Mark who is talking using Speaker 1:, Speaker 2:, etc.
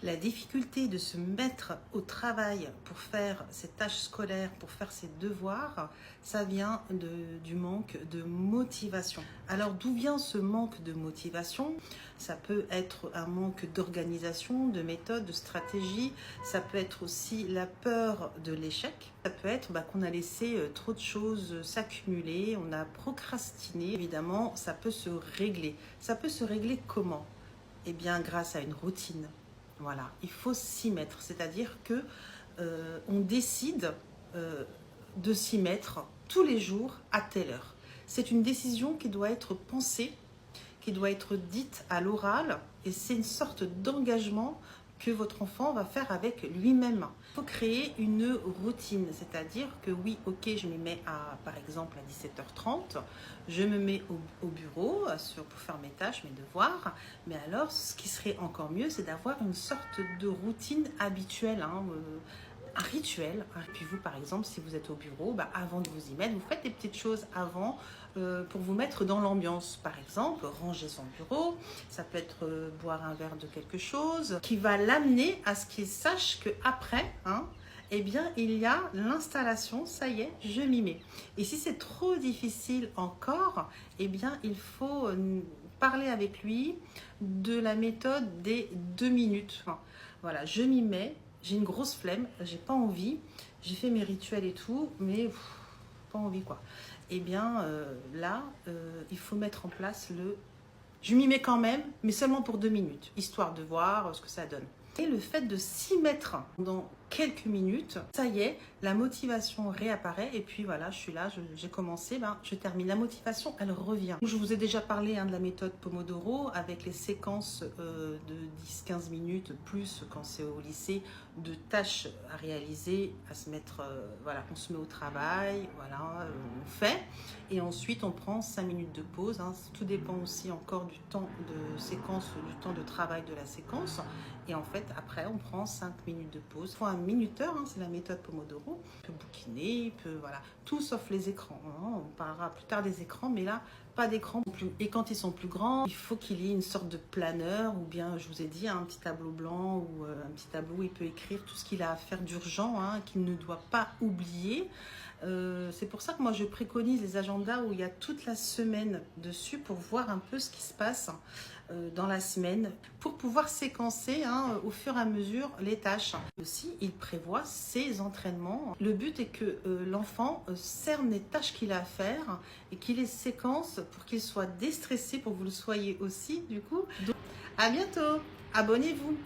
Speaker 1: La difficulté de se mettre au travail pour faire ses tâches scolaires, pour faire ses devoirs, ça vient du manque de motivation. Alors d'où vient ce manque de motivation? Ça peut être un manque d'organisation, de méthode, de stratégie. Ça peut être aussi la peur de l'échec. Ça peut être qu'on a laissé trop de choses s'accumuler, on a procrastiné. Évidemment, ça peut se régler. Ça peut se régler comment? Eh bien, grâce à une routine. Voilà, il faut s'y mettre, c'est-à-dire que on décide de s'y mettre tous les jours à telle heure. C'est une décision qui doit être pensée, qui doit être dite à l'oral, et c'est une sorte d'engagement que votre enfant va faire avec lui-même. Il faut créer une routine, c'est-à-dire que oui, ok, je me mets par exemple à 17h30, je me mets au bureau pour faire mes tâches, mes devoirs, mais alors ce qui serait encore mieux, c'est d'avoir une sorte de routine habituelle, un rituel. Et puis vous, par exemple, si vous êtes au bureau, avant de vous y mettre, vous faites des petites choses avant pour vous mettre dans l'ambiance. Par exemple, ranger son bureau, ça peut être boire un verre de quelque chose qui va l'amener à ce qu'il sache qu'après, eh bien, il y a l'installation, ça y est, je m'y mets. Et si c'est trop difficile encore, eh bien, il faut parler avec lui de la méthode des 2 minutes. Voilà, je m'y mets. J'ai une grosse flemme, j'ai pas envie, j'ai fait mes rituels et tout, mais pas envie quoi. Eh bien là, il faut mettre en place je m'y mets quand même, mais seulement pour 2 minutes, histoire de voir ce que ça donne. Et le fait de s'y mettre dans quelques minutes, ça y est, la motivation réapparaît. Et puis voilà, je suis là, j'ai commencé, je termine. La motivation, elle revient. Je vous ai déjà parlé de la méthode Pomodoro avec les séquences de 10-15 minutes, plus quand c'est au lycée, de tâches à réaliser, à se mettre, voilà, on se met au travail, voilà, on fait. Et ensuite, on prend 5 minutes de pause. Tout dépend aussi encore du temps de séquence, du temps de travail de la séquence. Et en fait, après, on prend 5 minutes de pause. Il faut un minuteur, c'est la méthode Pomodoro. Il peut bouquiner, il peut, voilà, tout sauf les écrans. On parlera plus tard des écrans, mais là, pas d'écran. Et quand ils sont plus grands, il faut qu'il y ait une sorte de planeur, ou bien, je vous ai dit, un petit tableau blanc, ou un petit tableau où il peut écrire tout ce qu'il a à faire d'urgent, qu'il ne doit pas oublier. C'est pour ça que moi je préconise les agendas où il y a toute la semaine dessus pour voir un peu ce qui se passe dans la semaine pour pouvoir séquencer au fur et à mesure les tâches. Aussi, il prévoit ses entraînements. Le but est que l'enfant cerne les tâches qu'il a à faire et qu'il les séquence pour qu'il soit déstressé, pour que vous le soyez aussi du coup. Donc, à bientôt, abonnez-vous.